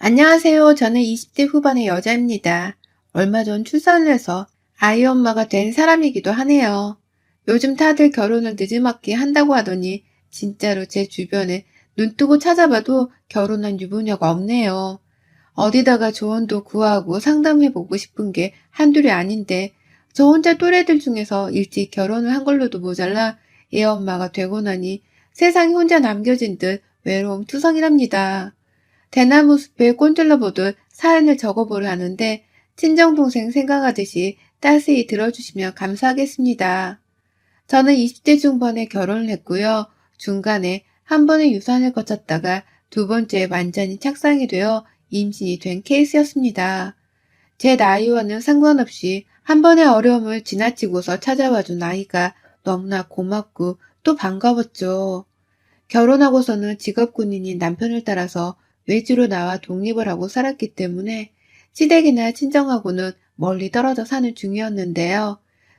안녕하세요. 저는 20대 후반의 여자입니다. 얼마 전 출산을 해서 아이 엄마가 된 사람이기도 하네요. 요즘 다들 결혼을 늦지막히 한다고 하더니 진짜로 제 주변에 눈 뜨고 찾아봐도 결혼한 유부녀가 없네요. 어디다가 조언도 구하고 상담해보고 싶은 게 한둘이 아닌데 저 혼자 또래들 중에서 일찍 결혼을 한 걸로도 모자라 애 엄마가 되고 나니 세상에 혼자 남겨진 듯 외로움 투성이랍니다. 대나무 숲에 꼰질러 보듯 사연을 적어보려 하는데 친정동생 생각하듯이 따스히 들어주시면 감사하겠습니다. 저는 20대 중반에 결혼을 했고요. 중간에 한 번의 유산을 거쳤다가 두 번째 완전히 착상이 되어 임신이 된 케이스였습니다. 제 나이와는 상관없이 한 번의 어려움을 지나치고서 찾아와준 아이가 너무나 고맙고 또 반가웠죠. 결혼하고서는 직업군인인 남편을 따라서 외주로 나와 독립을 하고 살았기 때문에 시댁이나 친정하고는 멀리 떨어져 사는 중이었는데요.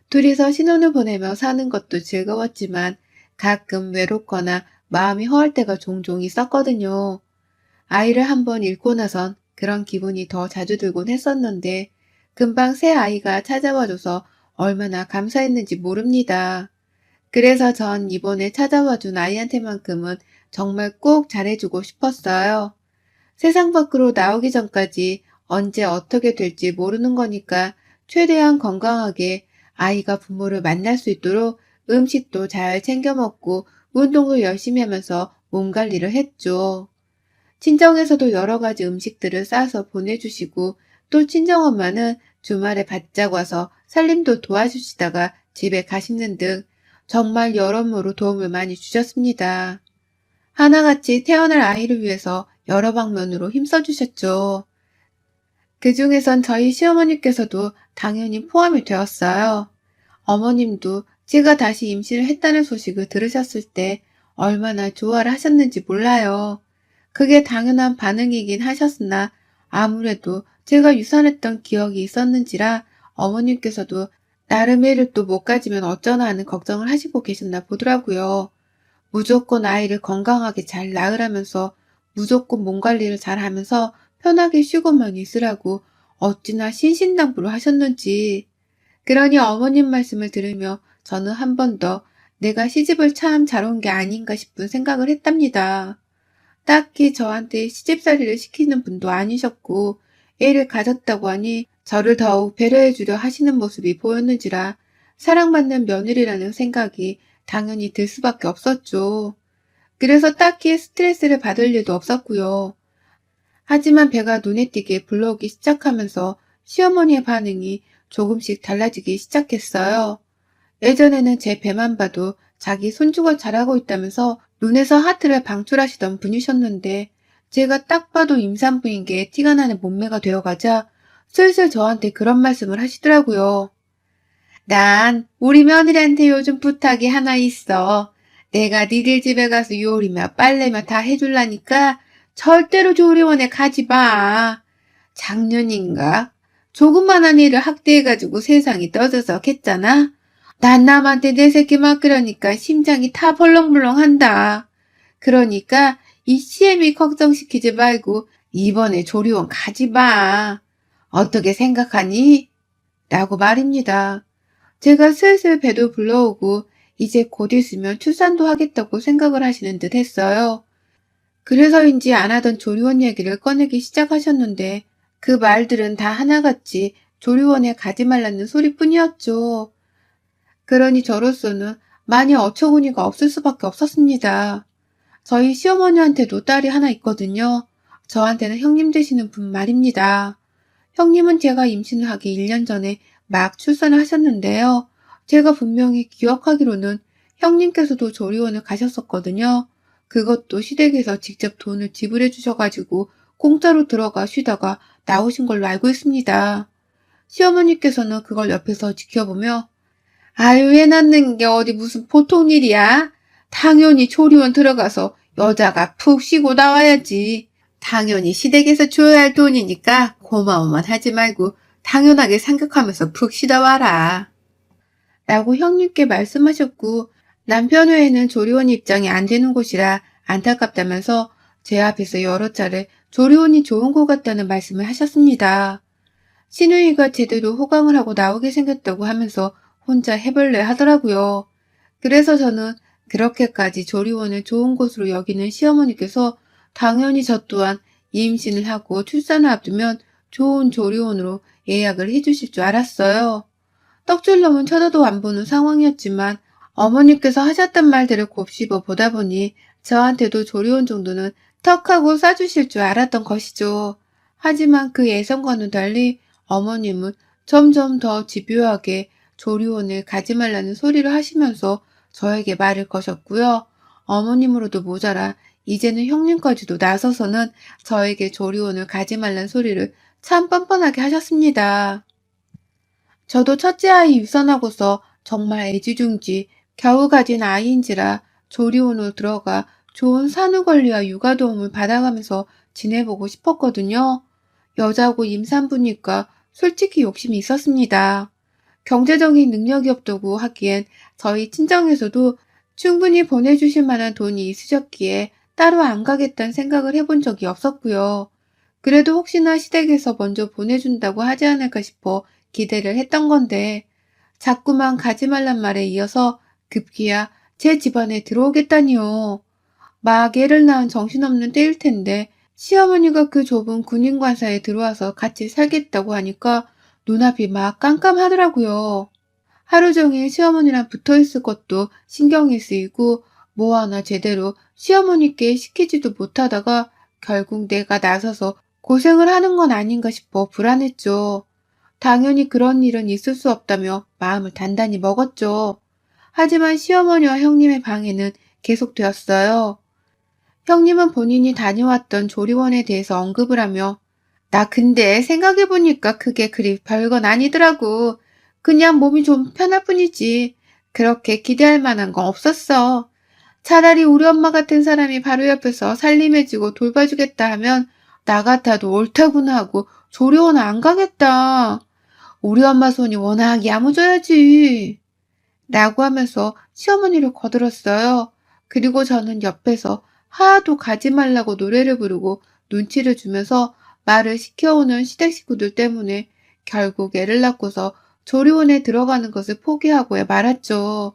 둘이서 신혼을 보내며 사는 것도 즐거웠지만 가끔 외롭거나 마음이 허할 때가 종종 있었거든요. 아이를 한번 잃고 나선 그런 기분이 더 자주 들곤 했었는데 금방 새 아이가 찾아와줘서 얼마나 감사했는지 모릅니다. 그래서 전 이번에 찾아와준 아이한테만큼은 정말 꼭 잘해주고 싶었어요. 세상 밖으로 나오기 전까지 언제 어떻게 될지 모르는 거니까 최대한 건강하게 아이가 부모를 만날 수 있도록 음식도 잘 챙겨 먹고 운동도 열심히 하면서 몸 관리를 했죠. 친정에서도 여러 가지 음식들을 싸서 보내주시고 또 친정엄마는 주말에 바짝 와서 살림도 도와주시다가 집에 가시는 등 정말 여러모로 도움을 많이 주셨습니다. 하나같이 태어날 아이를 위해서 여러 방면으로 힘써주셨죠. 그 중에선 저희 시어머니께서도 당연히 포함이 되었어요. 어머님도 제가 다시 임신을 했다는 소식을 들으셨을 때 얼마나 좋아를 하셨는지 몰라요. 그게 당연한 반응이긴 하셨으나 아무래도 제가 유산했던 기억이 있었는지라 어머님께서도 나름 애를 또 못 가지면 어쩌나 하는 걱정을 하시고 계셨나 보더라고요. 무조건 아이를 건강하게 잘 낳으라면서 무조건 몸 관리를 잘 하면서 편하게 쉬고만 있으라고 어찌나 신신당부를 하셨는지. 그러니 어머님 말씀을 들으며 저는 한 번 더 내가 시집을 참 잘 온 게 아닌가 싶은 생각을 했답니다. 딱히 저한테 시집살이를 시키는 분도 아니셨고 애를 가졌다고 하니 저를 더욱 배려해 주려 하시는 모습이 보였는지라 사랑받는 며느리라는 생각이 당연히 들 수밖에 없었죠. 그래서 딱히 스트레스를 받을 일도 없었고요. 하지만 배가 눈에 띄게 불러오기 시작하면서 시어머니의 반응이 조금씩 달라지기 시작했어요. 예전에는 제 배만 봐도 자기 손주가 잘하고 있다면서 눈에서 하트를 방출하시던 분이셨는데 제가 딱 봐도 임산부인 게 티가 나는 몸매가 되어가자 슬슬 저한테 그런 말씀을 하시더라고요. 난 우리 며느리한테 요즘 부탁이 하나 있어. 내가 니들 집에 가서 요리며 빨래며 다 해줄라니까 절대로 조리원에 가지 마. 작년인가? 조그만한 일을 학대해가지고 세상이 떠들썩했잖아. 난 남한테 내 새끼 맡기려니까 심장이 타 벌렁벌렁한다. 그러니까 이 CM이 걱정시키지 말고 이번에 조리원 가지 마. 어떻게 생각하니? 라고 말입니다. 제가 슬슬 배도 불러오고 이제 곧 있으면 출산도 하겠다고 생각을 하시는 듯 했어요. 그래서인지 안 하던 조리원 얘기를 꺼내기 시작하셨는데 그 말들은 다 하나같이 조리원에 가지 말라는 소리뿐이었죠. 그러니 저로서는 많이 어처구니가 없을 수밖에 없었습니다. 저희 시어머니한테도 딸이 하나 있거든요. 저한테는 형님 되시는 분 말입니다. 형님은 제가 임신을 하기 1년 전에 막 출산을 하셨는데요. 제가 분명히 기억하기로는 형님께서도 조리원을 가셨었거든요. 그것도 시댁에서 직접 돈을 지불해 주셔가지고 공짜로 들어가 쉬다가 나오신 걸로 알고 있습니다. 시어머니께서는 그걸 옆에서 지켜보며 아유, 애 낳는 게 어디 무슨 보통 일이야? 당연히 조리원 들어가서 여자가 푹 쉬고 나와야지. 당연히 시댁에서 줘야 할 돈이니까 고마워만 하지 말고 당연하게 생각하면서 푹 쉬다 와라. 라고 형님께 말씀하셨고 남편 외에는 조리원 입장이 안 되는 곳이라 안타깝다면서 제 앞에서 여러 차례 조리원이 좋은 것 같다는 말씀을 하셨습니다. 시누이가 제대로 호강을 하고 나오게 생겼다고 하면서 혼자 해볼래 하더라고요. 그래서 저는 그렇게까지 조리원을 좋은 곳으로 여기는 시어머니께서 당연히 저 또한 임신을 하고 출산을 앞두면 좋은 조리원으로 예약을 해주실 줄 알았어요. 떡줄놈은 쳐다도 안 보는 상황이었지만 어머니께서 하셨던 말들을 곱씹어 보다 보니 저한테도 조리원 정도는 턱하고 싸주실 줄 알았던 것이죠. 하지만 그 예상과는 달리 어머님은 점점 더 집요하게 조리원을 가지 말라는 소리를 하시면서 저에게 말을 거셨고요. 어머님으로도 모자라 이제는 형님까지도 나서서는 저에게 조리원을 가지 말란 소리를 참 뻔뻔하게 하셨습니다. 저도 첫째 아이 유산하고서 정말 애지중지 겨우 가진 아이인지라 조리원으로 들어가 좋은 산후관리와 육아도움을 받아가면서 지내보고 싶었거든요. 여자고 임산부니까 솔직히 욕심이 있었습니다. 경제적인 능력이 없다고 하기엔 저희 친정에서도 충분히 보내주실 만한 돈이 있으셨기에 따로 안 가겠다는 생각을 해본 적이 없었고요. 그래도 혹시나 시댁에서 먼저 보내준다고 하지 않을까 싶어 기대를 했던 건데 자꾸만 가지 말란 말에 이어서 급기야 제 집안에 들어오겠다니요. 막 애를 낳은 정신없는 때일 텐데 시어머니가 그 좁은 군인관사에 들어와서 같이 살겠다고 하니까 눈앞이 막 깜깜하더라고요. 하루 종일 시어머니랑 붙어 있을 것도 신경이 쓰이고 뭐 하나 제대로 시어머니께 시키지도 못하다가 결국 내가 나서서 고생을 하는 건 아닌가 싶어 불안했죠. 당연히 그런 일은 있을 수 없다며 마음을 단단히 먹었죠. 하지만 시어머니와 형님의 방해는 계속되었어요. 형님은 본인이 다녀왔던 조리원에 대해서 언급을 하며 나 근데 생각해보니까 그게 그리 별건 아니더라고. 그냥 몸이 좀 편할 뿐이지. 그렇게 기대할 만한 건 없었어. 차라리 우리 엄마 같은 사람이 바로 옆에서 살림해주고 돌봐주겠다 하면 나 같아도 옳다구나 하고 조리원 안 가겠다. 우리 엄마 손이 워낙 야무져야지. 라고 하면서 시어머니를 거들었어요. 그리고 저는 옆에서 하도 가지 말라고 노래를 부르고 눈치를 주면서 말을 시켜오는 시댁 식구들 때문에 결국 애를 낳고서 조리원에 들어가는 것을 포기하고 말았죠.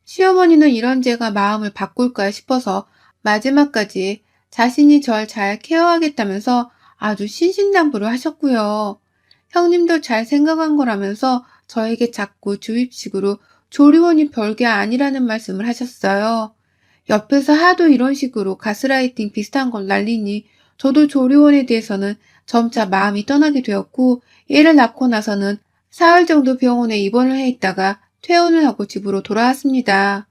시어머니는 이런 제가 마음을 바꿀까 싶어서 마지막까지 자신이 절 잘 케어하겠다면서 아주 신신당부를 하셨고요. 형님도 잘 생각한 거라면서 저에게 자꾸 주입식으로 조리원이 별게 아니라는 말씀을 하셨어요. 옆에서 하도 이런 식으로 가스라이팅 비슷한 걸 날리니 저도 조리원에 대해서는 점차 마음이 떠나게 되었고 애를 낳고 나서는 사흘 정도 병원에 입원을 해 있다가 퇴원을 하고 집으로 돌아왔습니다.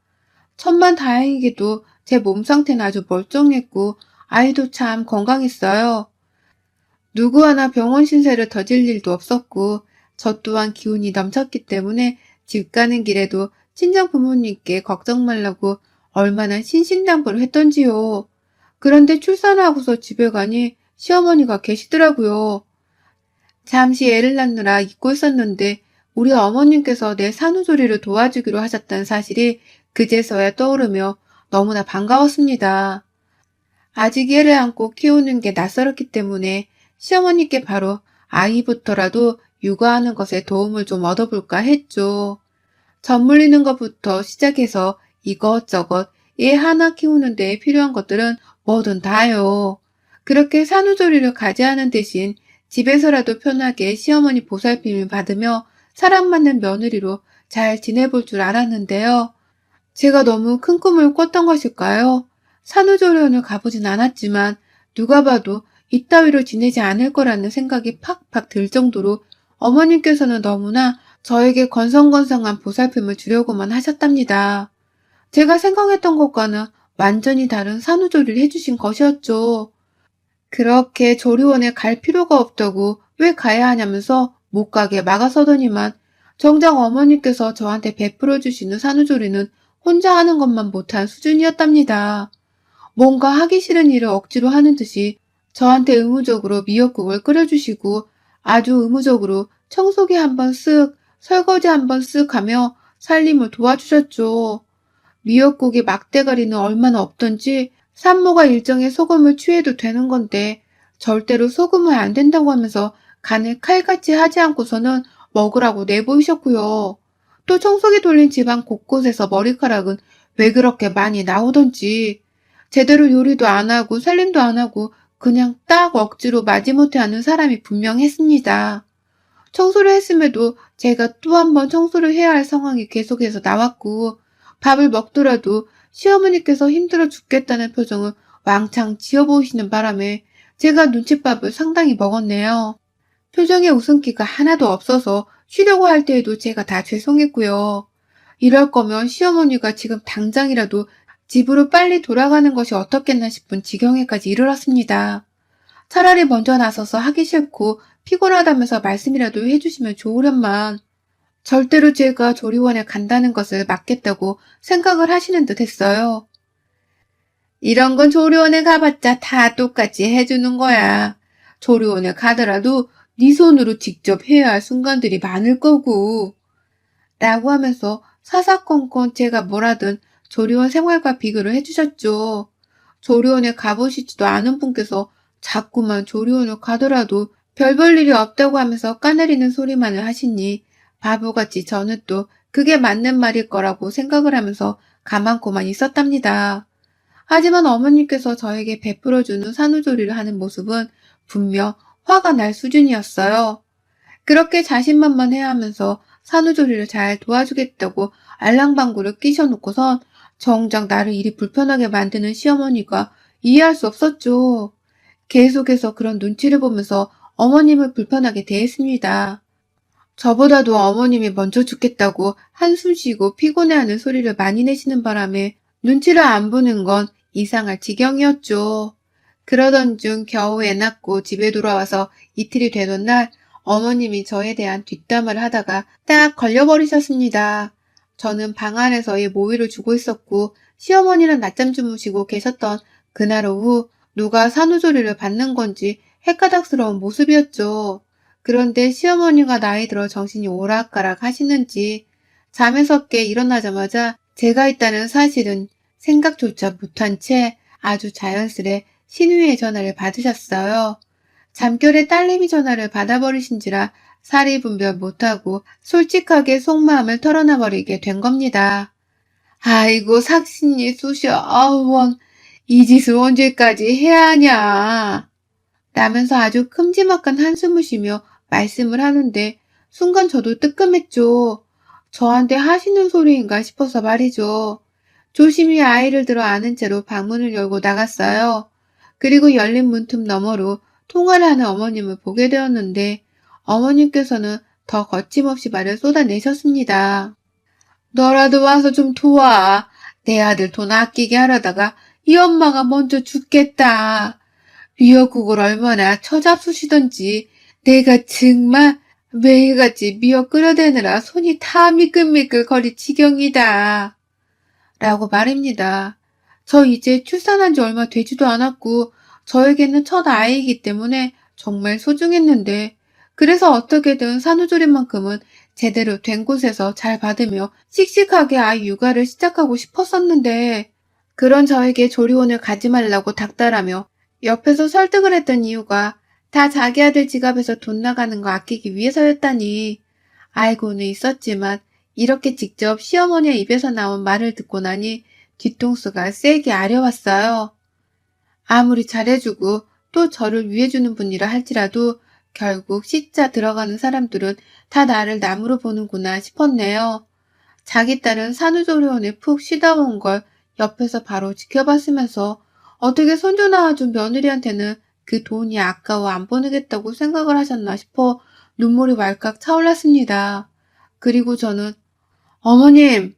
천만다행히도 제 몸 상태는 아주 멀쩡했고 아이도 참 건강했어요. 누구 하나 병원 신세를 져질 일도 없었고 저 또한 기운이 넘쳤기 때문에 집 가는 길에도 친정 부모님께 걱정 말라고 얼마나 신신당부를 했던지요. 그런데 출산을 하고서 집에 가니 시어머니가 계시더라고요. 잠시 애를 낳느라 잊고 있었는데 우리 어머님께서 내 산후조리를 도와주기로 하셨다는 사실이 그제서야 떠오르며 너무나 반가웠습니다. 아직 애를 안고 키우는 게 낯설었기 때문에 시어머니께 바로 아이부터라도 육아하는 것에 도움을 좀 얻어볼까 했죠. 젖 물리는 것부터 시작해서 이것저것 애 하나 키우는 데 필요한 것들은 뭐든 다요. 그렇게 산후조리를 가지하는 대신 집에서라도 편하게 시어머니 보살핌을 받으며 사랑받는 며느리로 잘 지내볼 줄 알았는데요. 제가 너무 큰 꿈을 꿨던 것일까요? 산후조리원을 가보진 않았지만 누가 봐도 이따위로 지내지 않을 거라는 생각이 팍팍 들 정도로 어머님께서는 너무나 저에게 건성건성한 보살핌을 주려고만 하셨답니다. 제가 생각했던 것과는 완전히 다른 산후조리를 해주신 것이었죠. 그렇게 조리원에 갈 필요가 없다고 왜 가야 하냐면서 못 가게 막아서더니만 정작 어머니께서 저한테 베풀어 주시는 산후조리는 혼자 하는 것만 못한 수준이었답니다. 뭔가 하기 싫은 일을 억지로 하는 듯이 저한테 의무적으로 미역국을 끓여주시고 아주 의무적으로 청소기 한번 쓱, 설거지 한번 쓱 하며 살림을 도와주셨죠. 미역국이 막대가리는 얼마나 없던지 산모가 일정에 소금을 취해도 되는 건데 절대로 소금은 안 된다고 하면서 간을 칼같이 하지 않고서는 먹으라고 내보이셨고요. 또 청소기 돌린 집안 곳곳에서 머리카락은 왜 그렇게 많이 나오던지 제대로 요리도 안 하고 살림도 안 하고 그냥 딱 억지로 마지못해 하는 사람이 분명했습니다. 청소를 했음에도 제가 또 한 번 청소를 해야 할 상황이 계속해서 나왔고 밥을 먹더라도 시어머니께서 힘들어 죽겠다는 표정을 왕창 지어 보이시는 바람에 제가 눈칫밥을 상당히 먹었네요. 표정에 웃음기가 하나도 없어서 쉬려고 할 때에도 제가 다 죄송했고요. 이럴 거면 시어머니가 지금 당장이라도 집으로 빨리 돌아가는 것이 어떻겠나 싶은 지경에까지 이르렀습니다. 차라리 먼저 나서서 하기 싫고 피곤하다면서 말씀이라도 해주시면 좋으련만 절대로 제가 조리원에 간다는 것을 막겠다고 생각을 하시는 듯 했어요. 이런 건 조리원에 가봤자 다 똑같이 해주는 거야. 조리원에 가더라도 네 손으로 직접 해야 할 순간들이 많을 거고. 라고 하면서 사사건건 제가 뭐라든 조리원 생활과 비교를 해주셨죠. 조리원에 가보시지도 않은 분께서 자꾸만 조리원을 가더라도 별 볼 일이 없다고 하면서 까내리는 소리만을 하시니 바보같이 저는 또 그게 맞는 말일 거라고 생각을 하면서 가만고만 있었답니다. 하지만 어머니께서 저에게 베풀어주는 산후조리를 하는 모습은 분명 화가 날 수준이었어요. 그렇게 자신만만해야 하면서 산후조리를 잘 도와주겠다고 알랑방구를 끼셔놓고선 정작 나를 일이 불편하게 만드는 시어머니가 이해할 수 없었죠. 계속해서 그런 눈치를 보면서 어머님을 불편하게 대했습니다. 저보다도 어머님이 먼저 죽겠다고 한숨 쉬고 피곤해하는 소리를 많이 내시는 바람에 눈치를 안 보는 건 이상할 지경이었죠. 그러던 중 겨우 애 낳고 집에 돌아와서 이틀이 되던 날 어머님이 저에 대한 뒷담화를 하다가 딱 걸려버리셨습니다. 저는 방 안에서의 모유를 주고 있었고 시어머니는 낮잠 주무시고 계셨던 그날 오후 누가 산후조리를 받는 건지 헷가닥스러운 모습이었죠. 그런데 시어머니가 나이 들어 정신이 오락가락 하시는지 잠에서 깨 일어나자마자 제가 있다는 사실은 생각조차 못한 채 아주 자연스레 신우이의 전화를 받으셨어요. 잠결에 딸내미 전화를 받아버리신지라 사리 분별 못하고 솔직하게 속마음을 털어놔버리게 된 겁니다. 아이고 삭신이 쑤셔 아우원 이 짓을 언제까지 해야 하냐 라면서 아주 큼지막한 한숨을 쉬며 말씀을 하는데 순간 저도 뜨끔했죠. 저한테 하시는 소리인가 싶어서 말이죠. 조심히 아이를 들어 안은 채로 방문을 열고 나갔어요. 그리고 열린 문틈 너머로 통화를 하는 어머님을 보게 되었는데 어머님께서는 더 거침없이 말을 쏟아내셨습니다. 너라도 와서 좀 도와. 내 아들 돈 아끼게 하려다가 이 엄마가 먼저 죽겠다. 미역국을 얼마나 처잡수시던지 내가 정말 매일같이 미역 끓여대느라 손이 다 미끌미끌 거릴 지경이다. 라고 말입니다. 저 이제 출산한 지 얼마 되지도 않았고 저에게는 첫 아이이기 때문에 정말 소중했는데 그래서 어떻게든 산후조리만큼은 제대로 된 곳에서 잘 받으며 씩씩하게 아이 육아를 시작하고 싶었었는데 그런 저에게 조리원을 가지 말라고 닥달하며 옆에서 설득을 했던 이유가 다 자기 아들 지갑에서 돈 나가는 거 아끼기 위해서였다니 알고는 있었지만 이렇게 직접 시어머니의 입에서 나온 말을 듣고 나니 뒤통수가 세게 아려왔어요. 아무리 잘해주고 또 저를 위해주는 분이라 할지라도 결국 씻자 들어가는 사람들은 다 나를 남으로 보는구나 싶었네요. 자기 딸은 산후조리원에 푹 쉬다 온 걸 옆에서 바로 지켜봤으면서 어떻게 손주 낳아준 며느리한테는 그 돈이 아까워 안 보내겠다고 생각을 하셨나 싶어 눈물이 왈칵 차올랐습니다. 그리고 저는 어머님!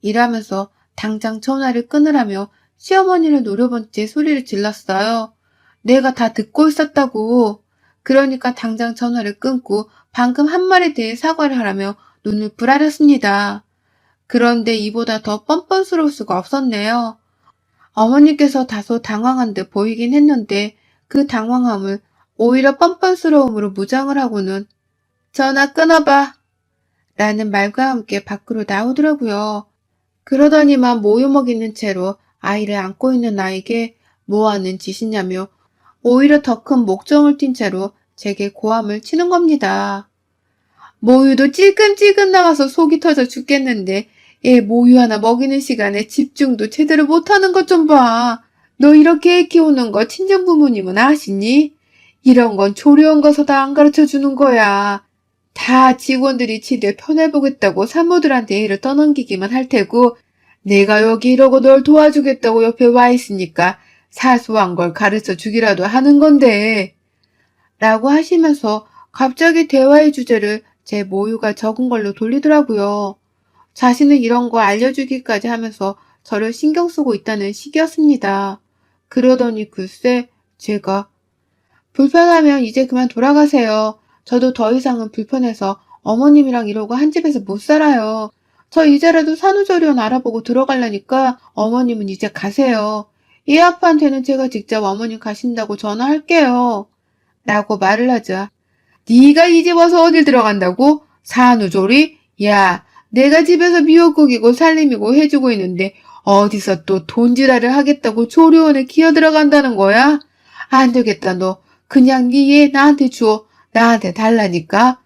이라면서 당장 전화를 끊으라며 시어머니를 노려본 채 소리를 질렀어요. 내가 다 듣고 있었다고. 그러니까 당장 전화를 끊고 방금 한 말에 대해 사과를 하라며 눈을 부라렸습니다. 그런데 이보다 더 뻔뻔스러울 수가 없었네요. 어머니께서 다소 당황한 듯 보이긴 했는데 그 당황함을 오히려 뻔뻔스러움으로 무장을 하고는 전화 끊어봐 라는 말과 함께 밖으로 나오더라고요. 그러더니만 모유 먹이는 채로 아이를 안고 있는 나에게 뭐 하는 짓이냐며 오히려 더 큰 목정을 띈 채로 제게 고함을 치는 겁니다. 모유도 찔끔찔끔 나가서 속이 터져 죽겠는데 애 모유 하나 먹이는 시간에 집중도 제대로 못하는 것 좀 봐. 너 이렇게 애 키우는 거 친정 부모님은 아시니? 이런 건 조리원 가서 다 안 가르쳐 주는 거야. 다 직원들이 지들 편해보겠다고 산모들한테 애를 떠넘기기만 할 테고 내가 여기 이러고 널 도와주겠다고 옆에 와 있으니까 사소한 걸 가르쳐 주기라도 하는 건데 라고 하시면서 갑자기 대화의 주제를 제 모유가 적은 걸로 돌리더라고요. 자신은 이런 거 알려주기까지 하면서 저를 신경 쓰고 있다는 식이었습니다. 그러더니 글쎄 제가 불편하면 이제 그만 돌아가세요. 저도 더 이상은 불편해서 어머님이랑 이러고 한 집에서 못 살아요. 저 이제라도 산후조리원 알아보고 들어가려니까 어머님은 이제 가세요. 이 아빠한테는 제가 직접 어머님 가신다고 전화할게요. 라고 말을 하자 네가 이 집 와서 어딜 들어간다고? 산후조리? 야, 내가 집에서 미역국이고 살림이고 해주고 있는데 어디서 또 돈지랄을 하겠다고 조리원에 기어 들어간다는 거야? 안 되겠다, 너. 그냥 네 얘 나한테 줘. 나한테 달라니까.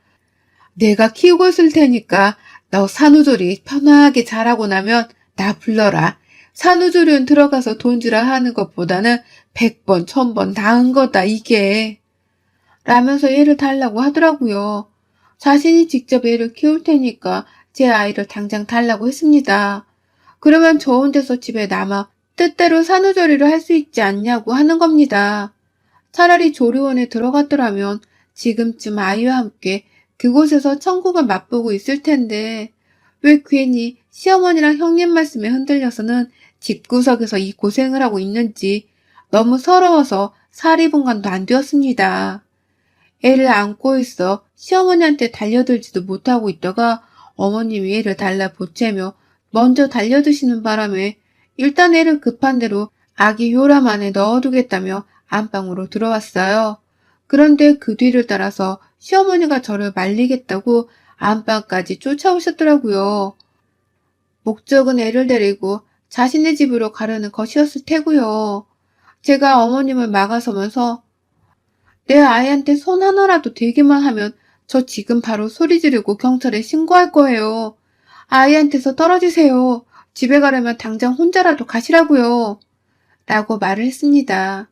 내가 키우고 있을 테니까 너 산후조리 편하게 잘하고 나면 나 불러라. 산후조리원 들어가서 돈지랄 하는 것보다는 100번, 1000번 나은 거다, 이게. 라면서 애를 달라고 하더라고요. 자신이 직접 애를 키울 테니까 제 아이를 당장 달라고 했습니다. 그러면 저 혼자서 집에 남아 뜻대로 산후조리를 할 수 있지 않냐고 하는 겁니다. 차라리 조리원에 들어갔더라면 지금쯤 아이와 함께 그곳에서 천국을 맛보고 있을 텐데 왜 괜히 시어머니랑 형님 말씀에 흔들려서는 집구석에서 이 고생을 하고 있는지 너무 서러워서 사리분간도 안 되었습니다. 애를 안고 있어 시어머니한테 달려들지도 못하고 있다가 어머님이 애를 달라 보채며 먼저 달려드시는 바람에 일단 애를 급한 대로 아기 요람 안에 넣어두겠다며 안방으로 들어왔어요. 그런데 그 뒤를 따라서 시어머니가 저를 말리겠다고 안방까지 쫓아오셨더라고요. 목적은 애를 데리고 자신의 집으로 가려는 것이었을 테고요. 제가 어머님을 막아서면서 내 아이한테 손 하나라도 대기만 하면 저 지금 바로 소리 지르고 경찰에 신고할 거예요. 아이한테서 떨어지세요. 집에 가려면 당장 혼자라도 가시라고요. 라고 말을 했습니다.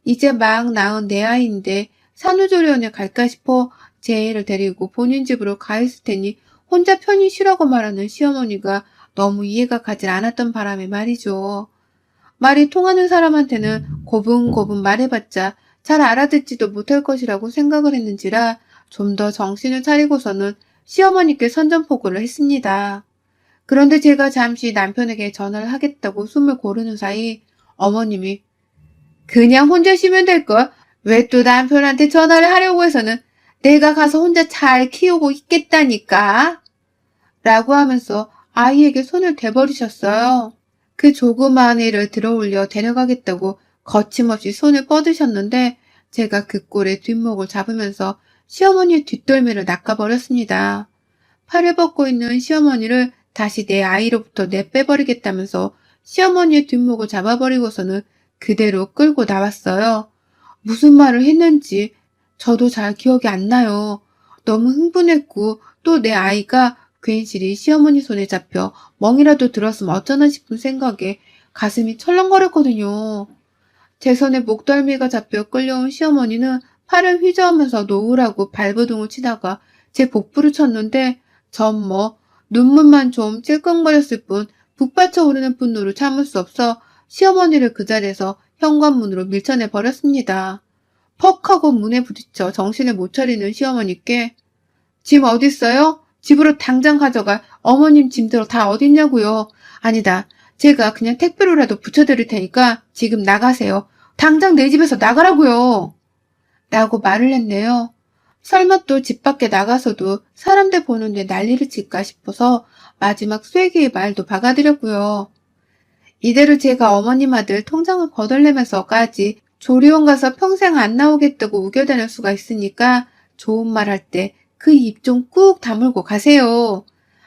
이제 막 낳은 내 아이인데 산후조리원에 갈까 싶어 제 애를 데리고 본인 집으로 가 있을 테니 혼자 편히 쉬라고 말하는 시어머니가 너무 이해가 가질 않았던 바람에 말이죠. 말이 통하는 사람한테는 고분고분 말해봤자 잘 알아듣지도 못할 것이라고 생각을 했는지라 좀 더 정신을 차리고서는 시어머니께 선전포고를 했습니다. 그런데 제가 잠시 남편에게 전화를 하겠다고 숨을 고르는 사이 어머님이 그냥 혼자 쉬면 될걸? 왜 또 남편한테 전화를 하려고 해서는 내가 가서 혼자 잘 키우고 있겠다니까? 라고 하면서 아이에게 손을 대버리셨어요. 그 조그마한 애를 들어올려 데려가겠다고 거침없이 손을 뻗으셨는데 제가 그 꼴에 뒷목을 잡으면서 시어머니의 뒷덜미를 낚아버렸습니다. 팔을 뻗고 있는 시어머니를 다시 내 아이로부터 내빼버리겠다면서 시어머니의 뒷목을 잡아버리고서는 그대로 끌고 나왔어요. 무슨 말을 했는지 저도 잘 기억이 안 나요. 너무 흥분했고 또 내 아이가 괜시리 시어머니 손에 잡혀 멍이라도 들었으면 어쩌나 싶은 생각에 가슴이 철렁거렸거든요. 제 손에 목덜미가 잡혀 끌려온 시어머니는 팔을 휘저으면서 노으라고 발버둥을 치다가 제 복부를 쳤는데 전 눈물만 좀 찔끔거렸을 뿐 북받쳐 오르는 분노를 참을 수 없어 시어머니를 그 자리에서 현관문으로 밀쳐내 버렸습니다. 퍽 하고 문에 부딪혀 정신을 못 차리는 시어머니께 짐 어딨어요? 집으로 당장 가져가. 어머님 짐들 다 어딨냐고요. 아니다. 제가 그냥 택배로라도 붙여드릴 테니까 지금 나가세요. 당장 내 집에서 나가라고요. 라고 말을 했네요. 설마 또 집 밖에 나가서도 사람들 보는데 난리를 칠까 싶어서 마지막 쐐기의 말도 박아드렸고요. 이대로 제가 어머님 아들 통장을 거덜내면서까지 조리원 가서 평생 안 나오겠다고 우겨대는 수가 있으니까 좋은 말 할 때 그 입 좀 꾹 다물고 가세요.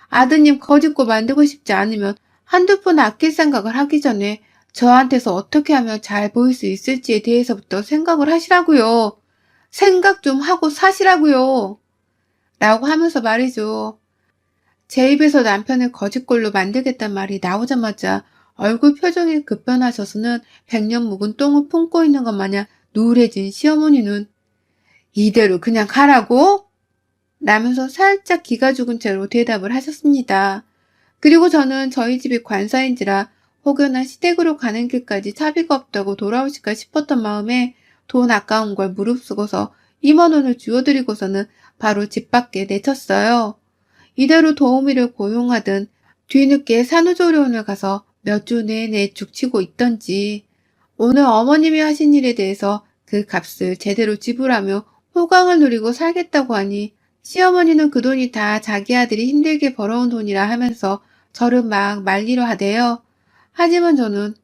아드님 거짓고 만들고 싶지 않으면 한두 푼 아낄 생각을 하기 전에 저한테서 어떻게 하면 잘 보일 수 있을지에 대해서부터 생각을 하시라고요. 생각 좀 하고 사시라고요. 라고 하면서 말이죠. 제 입에서 남편을 거짓골로 만들겠단 말이 나오자마자 얼굴 표정이 급변하셔서는 백년 묵은 똥을 품고 있는 것 마냥 누울해진 시어머니는 이대로 그냥 가라고? 라면서 살짝 기가 죽은 채로 대답을 하셨습니다. 그리고 저는 저희 집이 관사인지라 혹여나 시댁으로 가는 길까지 차비가 없다고 돌아오실까 싶었던 마음에 돈 아까운 걸 무릅쓰고서 2만 원을 주워드리고서는 바로 집 밖에 내쳤어요. 이대로 도우미를 고용하든 뒤늦게 산후조리원을 가서 몇 주 내내 죽치고 있던지 오늘 어머님이 하신 일에 대해서 그 값을 제대로 지불하며 호강을 누리고 살겠다고 하니 시어머니는 그 돈이 다 자기 아들이 힘들게 벌어온 돈이라 하면서 저를 막 말리려 하대요. 하지만 저는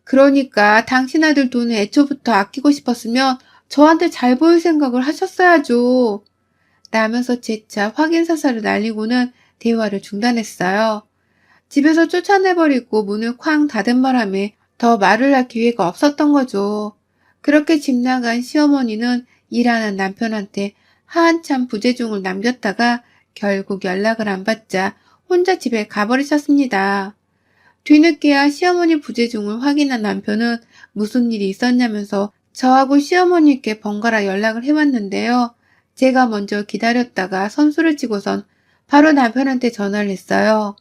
그러니까 당신 아들 돈을 애초부터 아끼고 싶었으면 저한테 잘 보일 생각을 하셨어야죠. 라면서 재차 확인사살을 날리고는 대화를 중단했어요. 집에서 쫓아내버리고 문을 쾅 닫은 바람에 더 말을 할 기회가 없었던 거죠. 그렇게 집 나간 시어머니는 일하는 남편한테 한참 부재중을 남겼다가 결국 연락을 안 받자 혼자 집에 가버리셨습니다. 뒤늦게야 시어머니 부재중을 확인한 남편은 무슨 일이 있었냐면서 저하고 시어머니께 번갈아 연락을 해왔는데요. 제가 먼저 기다렸다가 선수를 치고선 바로 남편한테 전화를 했어요.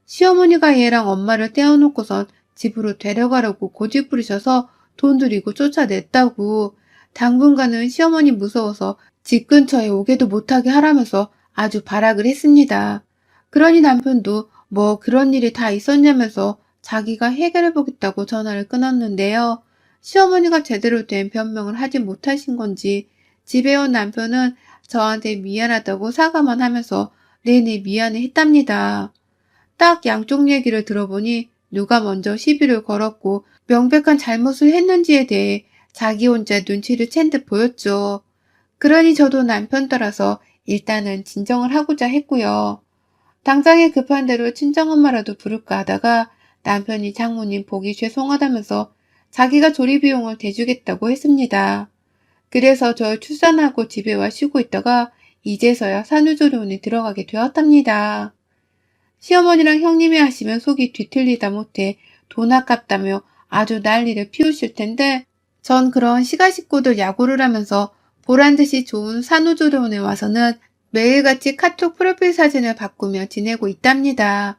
시어머니가 얘랑 엄마를 떼어놓고선 집으로 데려가려고 고집 부리셔서 돈 들이고 쫓아냈다고. 당분간은 시어머니 무서워서 집 근처에 오게도 못하게 하라면서 아주 발악을 했습니다. 그러니 남편도 뭐 그런 일이 다 있었냐면서 자기가 해결해보겠다고 전화를 끊었는데요. 시어머니가 제대로 된 변명을 하지 못하신 건지 집에 온 남편은 저한테 미안하다고 사과만 하면서 내내 미안해 했답니다. 딱 양쪽 얘기를 들어보니 누가 먼저 시비를 걸었고 명백한 잘못을 했는지에 대해 자기 혼자 눈치를 챈 듯 보였죠. 그러니 저도 남편 따라서 일단은 진정을 하고자 했고요. 당장에 급한 대로 친정엄마라도 부를까 하다가 남편이 장모님 보기 죄송하다면서 자기가 조리비용을 대주겠다고 했습니다. 그래서 저 출산하고 집에 와 쉬고 있다가 이제서야 산후조리원에 들어가게 되었답니다. 시어머니랑 형님이 하시면 속이 뒤틀리다 못해 돈 아깝다며 아주 난리를 피우실 텐데 전 그런 시가 식구들 야구를 하면서 보란듯이 좋은 산후조리원에 와서는 매일같이 카톡 프로필 사진을 바꾸며 지내고 있답니다.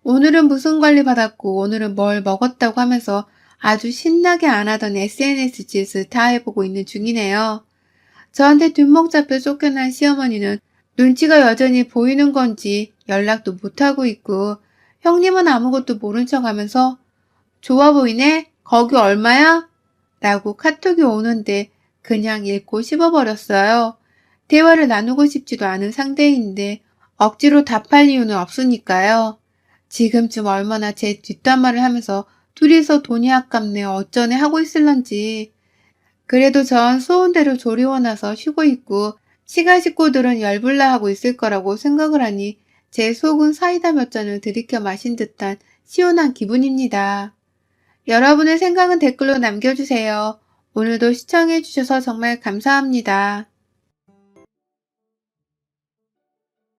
오늘은 무슨 관리 받았고 오늘은 뭘 먹었다고 하면서 아주 신나게 안 하던 SNS 짓을 다 해보고 있는 중이네요. 저한테 뒷목 잡혀 쫓겨난 시어머니는 눈치가 여전히 보이는 건지 연락도 못하고 있고 형님은 아무것도 모른 척 하면서 좋아 보이네? 거기 얼마야? 라고 카톡이 오는데 그냥 읽고 씹어버렸어요. 대화를 나누고 싶지도 않은 상대인데 억지로 답할 이유는 없으니까요. 지금쯤 얼마나 제 뒷담화를 하면서 둘이서 돈이 아깝네 어쩌네 하고 있을런지. 그래도 전 소원대로 조리원 와서 쉬고 있고 시가 식구들은 열불나 하고 있을 거라고 생각을 하니 제 속은 사이다 몇 잔을 들이켜 마신 듯한 시원한 기분입니다. 여러분의 생각은 댓글로 남겨주세요. 오늘도 시청해주셔서 정말 감사합니다.